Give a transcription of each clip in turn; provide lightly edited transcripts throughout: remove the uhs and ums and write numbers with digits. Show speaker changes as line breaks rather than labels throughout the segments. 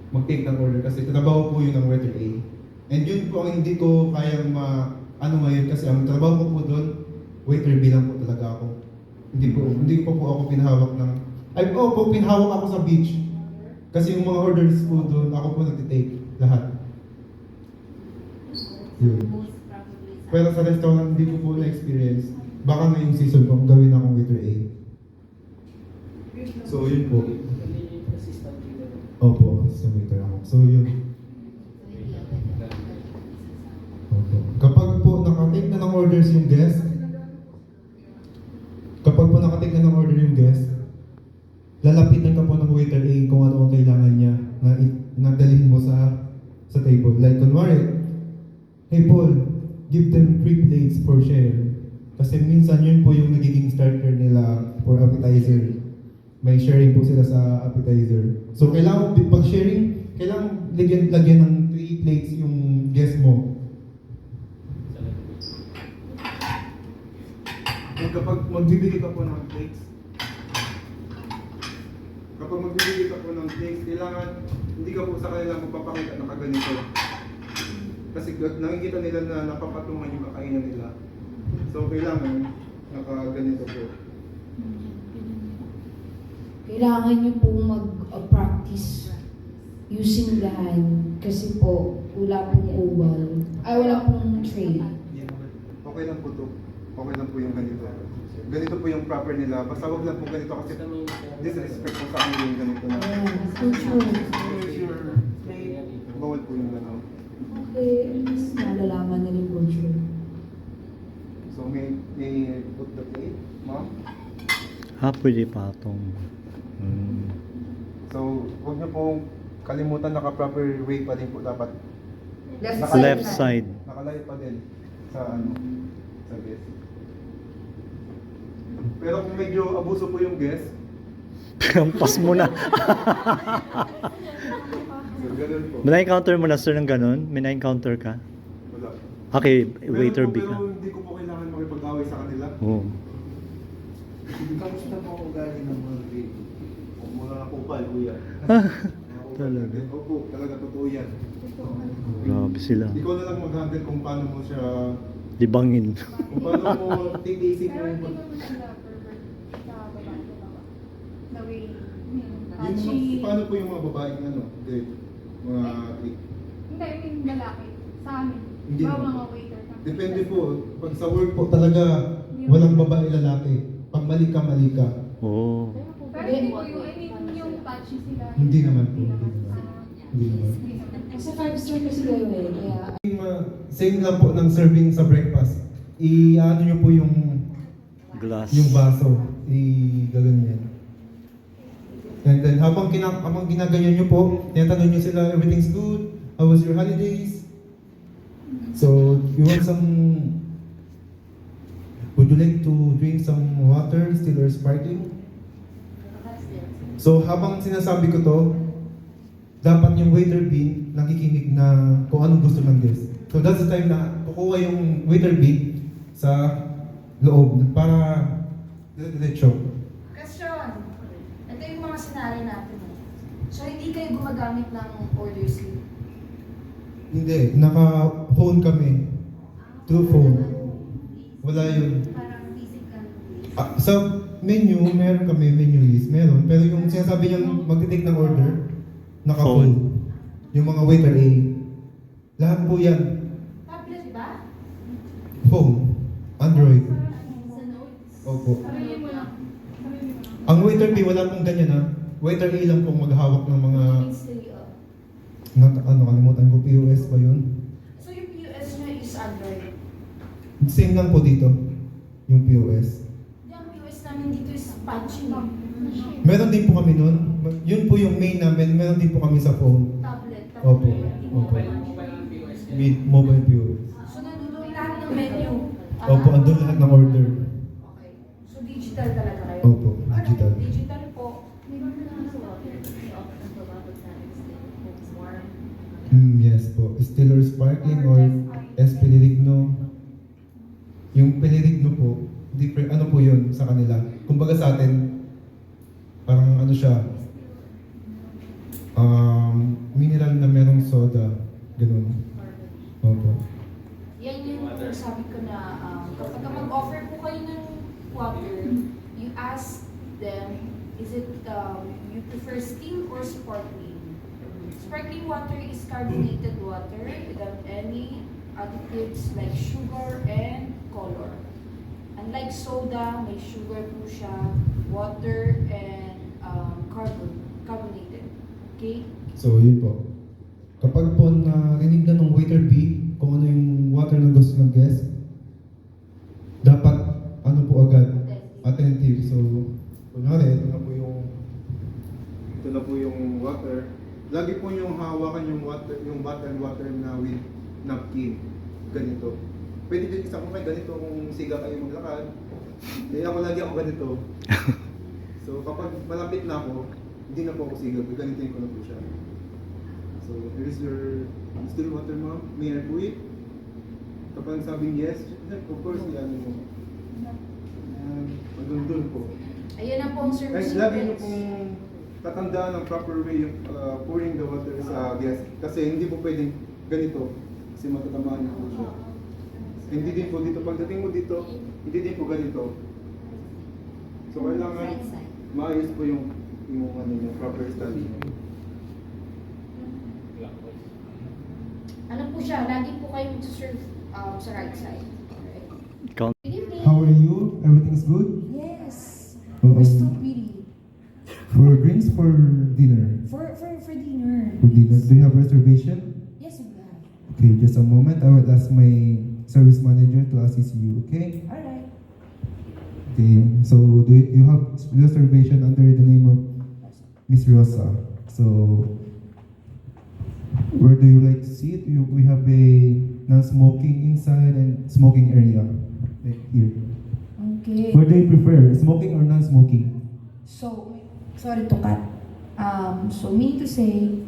mag-take ng order kasi trabaho po yun ng waiter A. And yun po ang hindi ko kayang ano ngayon kasi ang trabaho ko po doon, waiter B lang po talaga ako. Hindi po ako pinahawak ng, pinahawak ako sa beach. Kasi yung mga orders po doon, ako po nag-take lahat. Yun. Pero sa restaurant, hindi ko po na-experience. Baka ngayong season po, gawin akong waiter A. So yun po. Opo, assistant waiter ako. So yun. Opo. Kapag po nakatake na ng orders yung guest, lalapitan ka po ng waiter A kung ano ang kailangan niya na dalhin mo sa table. Like kunwari, hey Paul, give them 3 plates for share. Kasi minsan yun po yung nagiging starter nila for appetizer. May sharing po sila sa appetizer. So kailangan pag sharing, kailangan lagyan ng 3 plates yung guest mo. And kapag magbibigay ka po ng plates, kailangan hindi ka po sa kanila magpapakita na kaganito. Kasi nakikita nila na napapatungan yung kakainan nila. So kailangan nakaganito po.
Kailangan nyo pong mag-practice using the hand kasi po wala pong oval. Wala pong tray.
Okay lang po to. Okay lang po yung ganito. Ganito po yung proper nila. Basta wag lang po ganito kasi disrespect po sa akin yung ganito na. Bawal po yung gano'n.
Okay, at least nalalaman nila yung culture.
So may put the plate, ma'am?
Pwede patong.
So huwag niyo pong kalimutan naka-proper way pa din po dapat.
Left side.
Nakalayo pa din sa sa guest. Pero kung medyo abuso po yung guest,
Pas mo na.
so ganun po.
May na-encounter mo na sir ng ganun? May na-encounter ka?
Wala.
Okay,
Meron
waiter
po,
B ka.
Pero hindi ko po kailangan makipag-away sa kanila.
Oo.
Kamusta po ang ugali ng mga grade? Kung mula na kupal, kuya.
Talaga.
Opo, talaga totoo yan.
Grabe sila.
Ikaw na lang mag-handle kung paano mo siya,
Libangin.
kung paano mo titisip
Pero
mo.
hindi ko naman pervert sa babae ko ba? The way,
Yung mga, paano po yung mga babaeng date? Mga,
Hindi, I mean lalaki. Sa amin.
Hindi
Ba
naman.
mga waiter na.
depende po. Pag sa work po talaga, walang babae lalaki. Pag mali ka, mali ka.
Oo.
Pero hindi ko yung, I mean yung touchy sila.
Hindi naman po.
Hindi naman.
Hindi naman.
Kasi 5-star kasi kayo kaya
Same lang po ng serving sa breakfast. I-ano nyo po yung
Glass.
baso. I-gaganyan. And then habang ginaganyan nyo po, tinatanong nyo sila, everything's good? How was your holidays? So, you want would you like to drink some water, still or sparkling? So, habang sinasabi ko to, dapat yung waiter B nakikinig na kung anong gusto ng guest. So, that's the time na kukuha yung waiter B sa loob para diretso.
Question. Ito yung mga scenario natin. So, hindi kayo gumagamit ng order slip?
Hindi, naka-phone kami. Through phone. Wala yun.
Parang physical place?
Sa menu, meron kami menu list, meron. Pero yung sinasabi niyang magtitake ng order, naka-phone. Yung mga waiter A, lahat po yan,
Tablet ba?
phone, Android.
Sa notes?
Opo.
Sarili mo lang. Sarili mo lang.
Ang waiter B, wala pong ganyan ha. Waiter A lang pong maghahawak ng mga,
History of.
kalimutan ko, POS ba yun?
So, yung POS nyo is Android?
Same lang po dito, yung POS.
Yung POS namin dito is punching.
Meron din po kami nun. Yun po yung main namin, meron din po kami sa phone.
Tablet.
Opo. Opo. Mobile POS.
So, nandun lahat ng menu?
Opo, andun lahat ng order.
Okay. So, digital talaga kayo?
Opo, digital.
Alright, digital po.
Yes po. Still or sparkling or Espelirigno. Yung Pelirigno po, different, ano po yun sa kanila. Kumbaga sa atin, parang ano siya, soda. Ganun. Opo.
Yan yung sabi ko na kapag mag-offer po kayo ng water, you ask them, is it, you prefer still or sparkling? Sparkling water is carbonated water without any additives like sugar and color. Unlike soda, may sugar po siya, water, and carbonated. Okay?
So, yun po. Kapag po narinig na ng waiter B kung ano yung water na gusto ng guest, dapat ano po agad, attentive. So, kunwari, ito na po yung water. Lagi po yung hawakan yung bottled water na with napkin. Ganito. Pwede din isa ko kayo ganito kung siga kayo maglakad. Kaya ako lagi ako ganito. So, kapag malapit na ako, hindi na po ako siga. Ganitoin ko na po siya. So, here is your still water, ma'am. May I po it? Kapag sabing yes, of course, yan mo. Magdundun po.
Ayan na po ang service
Guys, lagi nyo
units.
pong tatandaan ng proper way of pouring the water sa guest. Kasi hindi po pwedeng ganito. Kasi matatamaan niyo po siya. Hindi din po dito. Pagdating mo dito, hindi din po ganito. So, kailangan maayos po yung proper standing.
Ano po siya, lagi po kayo mag-serve sa right side. Alright.
Count.
Good evening.
How are you? Everything's good?
Yes.
Oo.
We're still pretty.
For drinks, for dinner?
For dinner.
For dinner. Do you have reservation?
Yes, we have.
Okay, just a moment. I will ask my service manager to assist you, okay?
Alright.
Okay, so do you have reservation under the name of Miss Rosa? So, where do you like to see it? We have a non-smoking inside and smoking area, like here.
Okay.
Where do you prefer, smoking or non-smoking?
So, sorry to cut. So, meaning to say,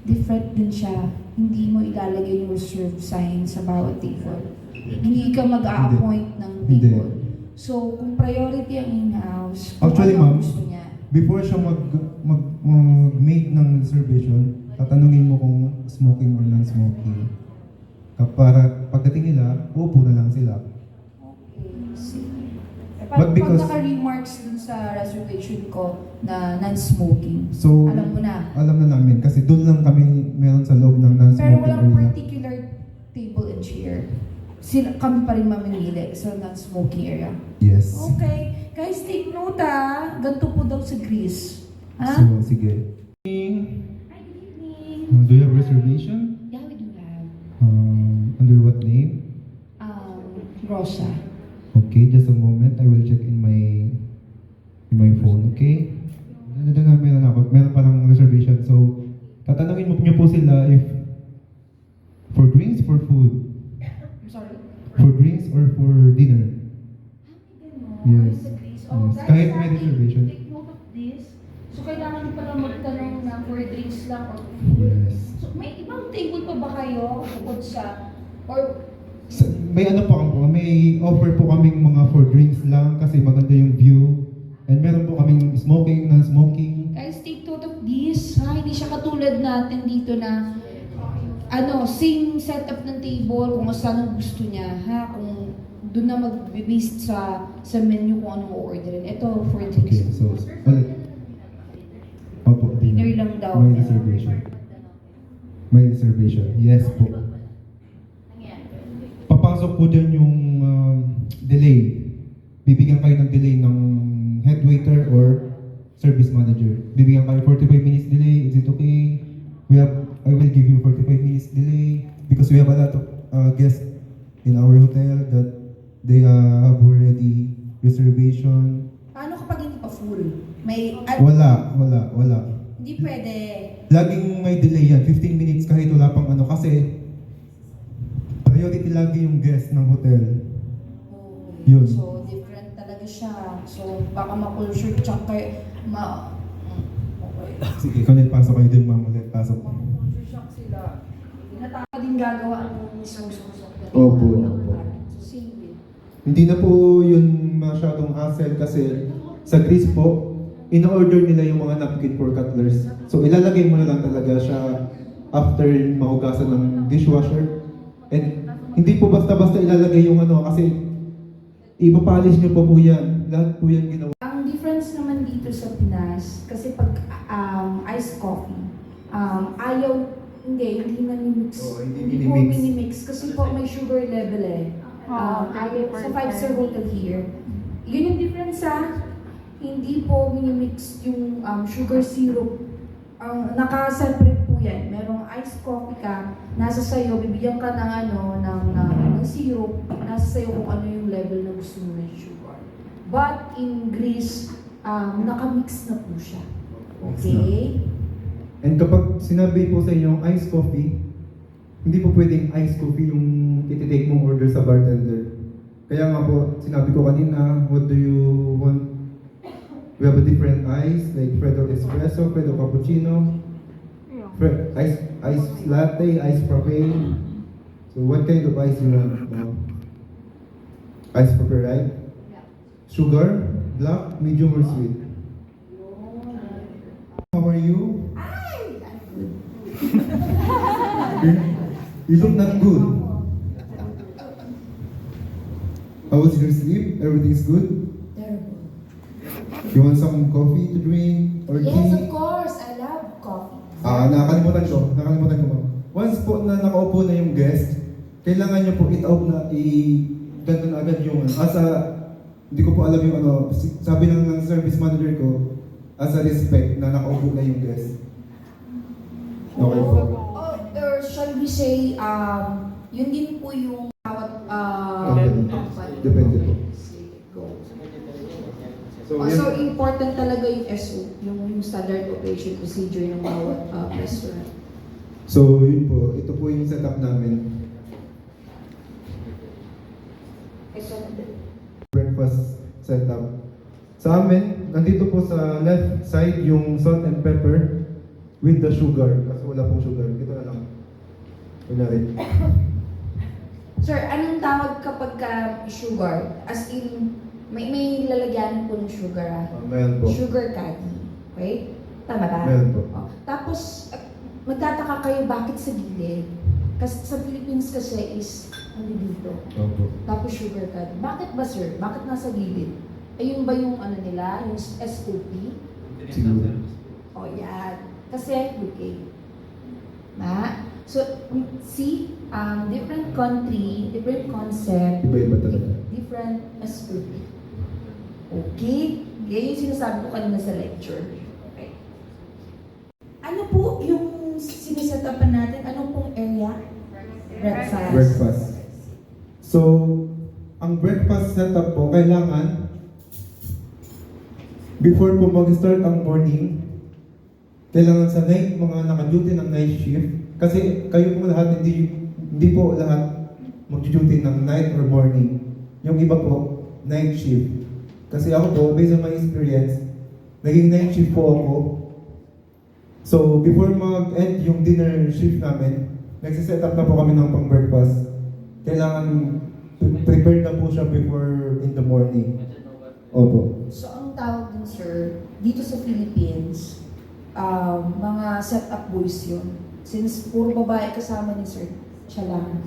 different din siya. Hindi mo ilalagay yung reserve sign sa bawat table. Hindi ka mag-a-appoint ng
Hindi.
table. So, kung priority ang in-house,
Actually,
kung ano
ma'am,
gusto niya.
Before siya mag-make ng reservation, tatanungin mo kung smoking or non-smoking. Para pagdating nila, upo na lang sila.
Okay, sige.
But because-
pag naka-remarks dun sa reservation ko na non-smoking,
So,
alam mo na.
alam na namin kasi doon lang kami meron sa loob ng
Pero
non-smoking
walang
area.
particular table and chair. Kami pa rin mamimili sa non-smoking area.
Yes.
Okay. Guys, take note Ganito po daw sa Greece. Ha?
So, sige.
Hi, good evening.
Do you have reservation?
Yeah, we do have.
Under what name?
Rosa.
Okay, just a moment. I will check in my phone, okay? Meron parang reservation. So, tatanungin mo niyo po sila if for drinks, for food.
I'm sorry.
For drinks or for dinner. Yes.
Sa Greece.
Yes.
Guys,
Kahit may reservation.
Take note of this. So, kailangan niyo pala magtanong na for drinks lang or for food.
Yes.
So, may ibang table pa ba kayo bukod sa, or
May ano po kami, may offer po kaming mga for drinks lang kasi maganda yung view. And meron po kaming smoking, non-smoking.
guys, take note of this, ha? Hindi siya katulad natin dito na same setup ng table kung saan ang gusto niya, ha? Kung doon na mag-based sa menu kung anong orderin. Ito, for
Okay,
drinks.
so, opo,
Dinner lang daw.
May reservation. May reservation, yes po. Papasok po dyan yung delay. Bibigyan kayo ng delay ng head waiter or service manager. Bibigyan kayo 45 minutes delay. Is it okay? I will give you 45 minutes delay because we have a lot of guests in our hotel that they have already reservation.
Paano kapag hindi pa full? May,
Wala.
Hindi pwede.
Laging may delay yan, 15 minutes kahit wala pang ano kasi priority lagi yung guest ng hotel.
Okay.
Yun.
So, different talaga siya. So, baka ma-culture shock kayo. Okay.
Sige, ulit pasok kayo dun, ma'am. Ulit pasok.
Ma-culture shock sila. Nataka din gagawa ng isang-susok.
Opo.
So, same with.
Hindi na po yun masyadong hassle kasi sa Greece po, in-order nila yung mga napkin for cutlers. So ilalagay mo na lang talaga siya after mahugasan ng dishwasher. And hindi po basta-basta ilalagay yung ano kasi ipapolish nyo pa po yan. Lahat po yan ginawa.
Ang difference naman dito sa Pinas, kasi pag iced coffee, hindi na mimix.
Oo, hindi
Hindi po
minimix.
minimix kasi po may sugar level eh. Ayaw sa 5-star hotel here. Yun yung difference hindi po minimix yung sugar syrup. Naka-separate po yan. Merong iced coffee ka, nasa sayo, bibigyan ka ng ng syrup, nasa sayo kung ano yung level na gusto mo ng sugar. But in Greece, naka-mix na po siya. Okay?
And kapag sinabi po sa inyo iced coffee, hindi po pwedeng iced coffee yung ititake mong order sa bartender. Kaya nga po, sinabi ko kanina, what do you want? We have a different ice, like Freddo Espresso, Freddo Cappuccino, ice latte, ice frappe. So what kind of ice you want? Ice frappe, right? Sugar, black, medium, or sweet? How are you? You look not good. How was your sleep? Everything's good?
Terrible.
You want some coffee to drink? Or
Yes,
tea?
of course. I love coffee.
Nakalimutan ko ma'am. Once po na nakaupo na yung guest, kailangan nyo po i-out na ganun agad yung hindi ko po alam yung sabi ng service manager ko, as a respect na nakaupo na yung guest. Okay po.
Or shall we say, yun din po yung bawat company.
Depende po.
Sige, go.
So,
So important talaga yung SO, yung standard operation procedure ng bawat restaurant.
So, yun po. Ito po yung setup namin. Breakfast setup. Sa amin, nandito po sa left side yung salt and pepper with the sugar. Kasi wala pong sugar. Ito na lang. Kunyari.
Sir, anong tawag kapag sugar? As in, may lalagyan po ng sugar
Mayroon po.
Sugar candy. Okay? Tama ba?
Meron po.
Tapos, magtataka kayo bakit sa gilid. Kasi sa Philippines kasi is, dito.
Opo.
Tapos sugar candy. Bakit ba sir? Bakit nasa gilid? Ayun ba yung nila? Yung SOP?
Siguro.
O yan. Kasi UK. So, see, different country, different concept,
Iba-iba talaga.
different SOP. Okay? Yan yung sinasabi ko kanina sa lecture. Okay. Ano po yung sinisetapan natin? Anong pong area? Breakfast.
Breakfast. So, ang breakfast setup po, kailangan before po mag-start ang morning, kailangan sa night, mga naka-duty ng night shift, kasi kayo po lahat, hindi po lahat mag-duty ng night or morning. Yung iba po, night shift. Kasi ako po, based on my experience, naging night shift po ako. So, before mag-end yung dinner shift namin, nagsiset up na po kami ng pang-breakfast. Kailangan prepare na po siya before in the morning. Opo.
So, ang tawag din, sir, dito sa Philippines, mga set-up boys yun. Since puro babae kasama ni sir, siya lang.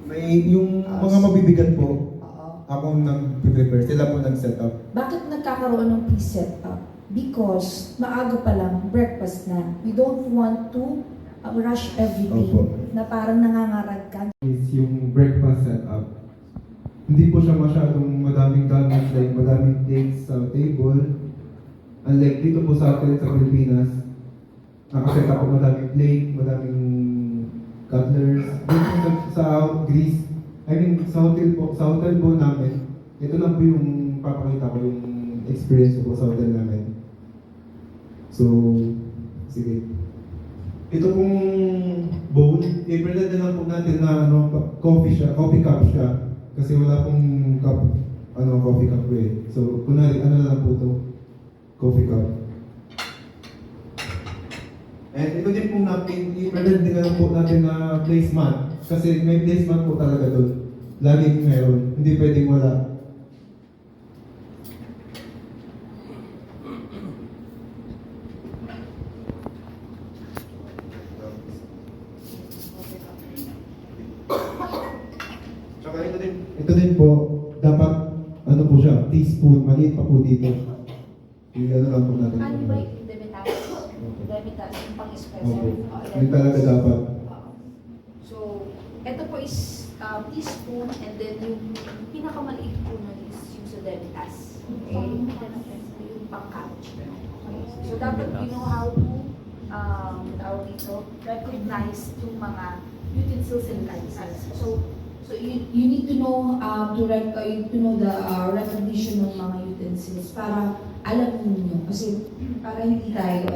May yung mga mabibigat po,
Oo.
ako nag-prepare, sila po nag-set up.
Bakit nagkakaroon ng pre-set-up? Because maaga pa lang, breakfast na. We don't want to rush everything.
Opo.
Na parang nangangarag ka.
Is yung breakfast setup. Hindi po siya masyadong madaming gamit, like madaming things sa table. Unlike dito po sa atin sa Pilipinas, nakaset up po madaming plate, madaming cutlers. Dito sa Greece, I mean sa hotel po namin, ito lang po yung papakita ko yung experience ko po sa hotel namin. So, sige. Ito pong bowl, i-present na lang po natin na coffee cup siya. Kasi wala pong cup, coffee cup eh. So, kunwari, lang po to, coffee cup. And ito din po natin, i-present din na lang po natin na placemat. Kasi may placemat po talaga doon. Laging meron, hindi pwedeng wala. ito din po, dapat, ano po siya, teaspoon, maliit pa po dito. Yung ano lang po natin.
Ano ba yung Demitas? Demitas, yung pang-espresso.
Okay. Yun talaga dapat.
So, ito po is teaspoon and then yung pinakamaliit po nun is yung sa Demitas. Okay? Yung pang-cappuccino. Okay. So, dapat you know how to tawag dito, recognize yung mga utensils and utensils.
So you need to know you to know the recognition ng mga utensils para alam niyo kasi para hindi tayo